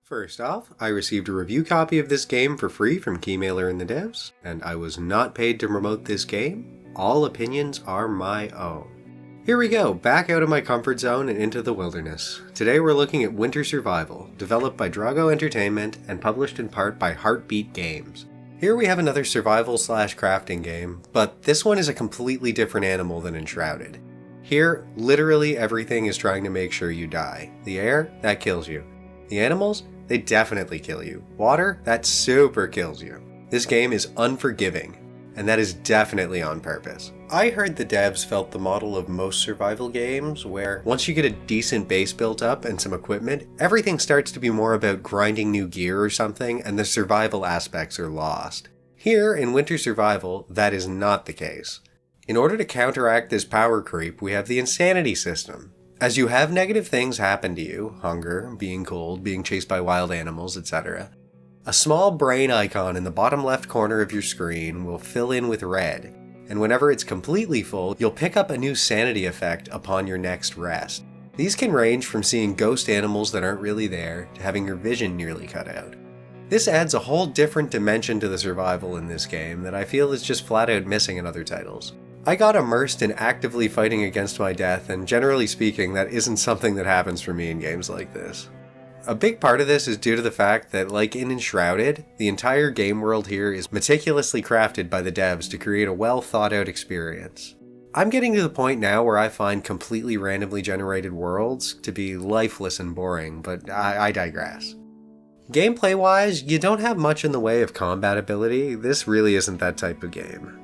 First off, I received a review copy of this game for free from Keymailer and the devs, and I was not paid to promote this game. All opinions are my own. Here we go, back out of my comfort zone and into the wilderness. Today we're looking at Winter Survival, developed by Drago Entertainment and published in part by Heartbeat Games. Here we have another survival/crafting game, but this one is a completely different animal than Enshrouded. Here, literally everything is trying to make sure you die. The air, that kills you. The animals, they definitely kill you. Water, that super kills you. This game is unforgiving, and that is definitely on purpose. I heard the devs felt the model of most survival games, where once you get a decent base built up and some equipment, everything starts to be more about grinding new gear or something, and the survival aspects are lost. Here, in Winter Survival, that is not the case. In order to counteract this power creep, we have the insanity system. As you have negative things happen to you, hunger, being cold, being chased by wild animals, etc., a small brain icon in the bottom left corner of your screen will fill in with red, and whenever it's completely full, you'll pick up a new sanity effect upon your next rest. These can range from seeing ghost animals that aren't really there, to having your vision nearly cut out. This adds a whole different dimension to the survival in this game that I feel is just flat out missing in other titles. I got immersed in actively fighting against my death, and generally speaking, that isn't something that happens for me in games like this. A big part of this is due to the fact that, like in Enshrouded, the entire game world here is meticulously crafted by the devs to create a well thought out experience. I'm getting to the point now where I find completely randomly generated worlds to be lifeless and boring, but I digress. Gameplay-wise, you don't have much in the way of combat ability. This really isn't that type of game.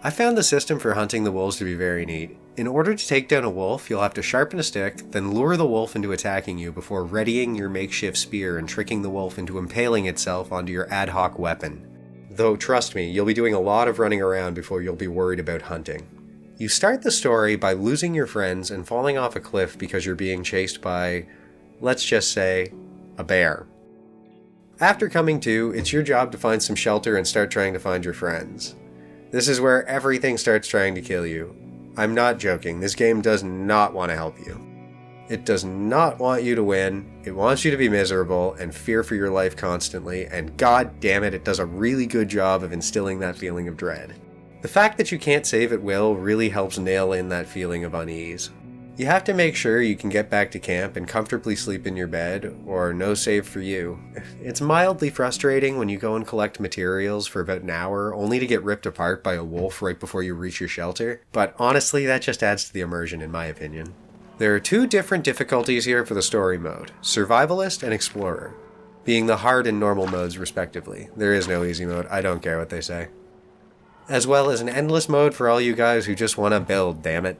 I found the system for hunting the wolves to be very neat. In order to take down a wolf, you'll have to sharpen a stick, then lure the wolf into attacking you before readying your makeshift spear and tricking the wolf into impaling itself onto your ad hoc weapon. Though trust me, you'll be doing a lot of running around before you'll be worried about hunting. You start the story by losing your friends and falling off a cliff because you're being chased by, let's just say, a bear. After coming to, it's your job to find some shelter and start trying to find your friends. This is where everything starts trying to kill you. I'm not joking, this game does not want to help you. It does not want you to win, it wants you to be miserable and fear for your life constantly, and god damn it, it does a really good job of instilling that feeling of dread. The fact that you can't save at will really helps nail in that feeling of unease. You have to make sure you can get back to camp and comfortably sleep in your bed, or no save for you. It's mildly frustrating when you go and collect materials for about an hour, only to get ripped apart by a wolf right before you reach your shelter, but honestly that just adds to the immersion in my opinion. There are two different difficulties here for the story mode, Survivalist and Explorer, being the hard and normal modes respectively. There is no easy mode, I don't care what they say. As well as an endless mode for all you guys who just want to build, damn it.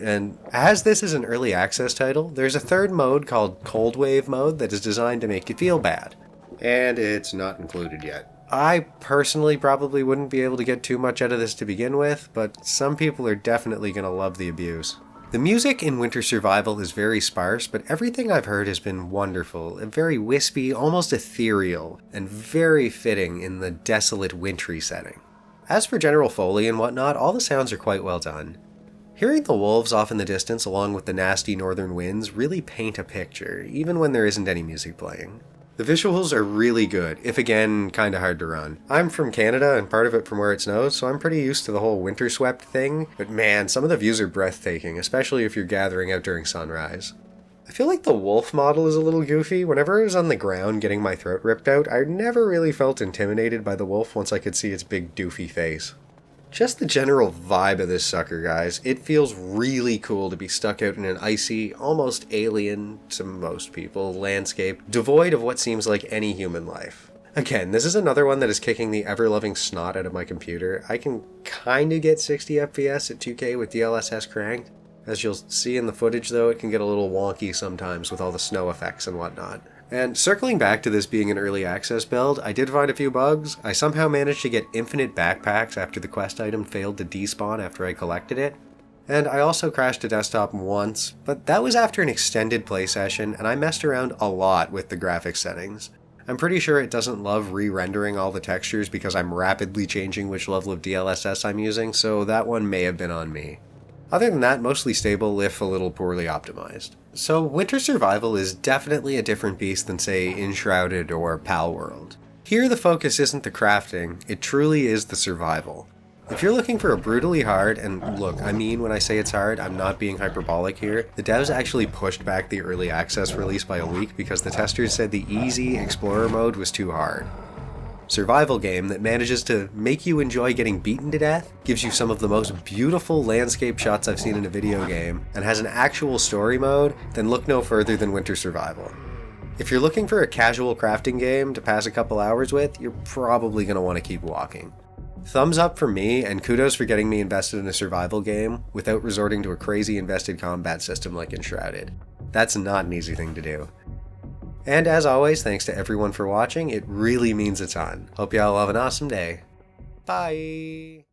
And as this is an early access title, there's a third mode called Cold Wave mode that is designed to make you feel bad. And it's not included yet. I personally probably wouldn't be able to get too much out of this to begin with, but some people are definitely going to love the abuse. The music in Winter Survival is very sparse, but everything I've heard has been wonderful, and very wispy, almost ethereal, and very fitting in the desolate wintry setting. As for general foley and whatnot, all the sounds are quite well done. Hearing the wolves off in the distance along with the nasty northern winds really paint a picture, even when there isn't any music playing. The visuals are really good, if again, kinda hard to run. I'm from Canada and part of it from where it snows, so I'm pretty used to the whole winter swept thing, but man, some of the views are breathtaking, especially if you're gathering out during sunrise. I feel like the wolf model is a little goofy. Whenever I was on the ground getting my throat ripped out, I never really felt intimidated by the wolf once I could see its big doofy face. Just the general vibe of this sucker, guys. It feels really cool to be stuck out in an icy, almost alien, to most people, landscape, devoid of what seems like any human life. Again, this is another one that is kicking the ever-loving snot out of my computer. I can kinda get 60 FPS at 2K with DLSS cranked. As you'll see in the footage though, it can get a little wonky sometimes with all the snow effects and whatnot. And circling back to this being an early access build, I did find a few bugs. I somehow managed to get infinite backpacks after the quest item failed to despawn after I collected it. And I also crashed a desktop once, but that was after an extended play session and I messed around a lot with the graphics settings. I'm pretty sure it doesn't love re-rendering all the textures because I'm rapidly changing which level of DLSS I'm using, so that one may have been on me. Other than that, mostly stable if a little poorly optimized. So Winter Survival is definitely a different beast than say Enshrouded or Palworld. Here the focus isn't the crafting, it truly is the survival. If you're looking for a brutally hard, and look, I mean when I say it's hard, I'm not being hyperbolic here, the devs actually pushed back the early access release by a week because the testers said the easy Explorer mode was too hard. Survival game that manages to make you enjoy getting beaten to death, gives you some of the most beautiful landscape shots I've seen in a video game, and has an actual story mode, then look no further than Winter Survival. If you're looking for a casual crafting game to pass a couple hours with, you're probably going to want to keep walking. Thumbs up for me, and kudos for getting me invested in a survival game without resorting to a crazy invested combat system like Enshrouded. That's not an easy thing to do. And as always, thanks to everyone for watching, it really means a ton. Hope y'all have an awesome day. Bye!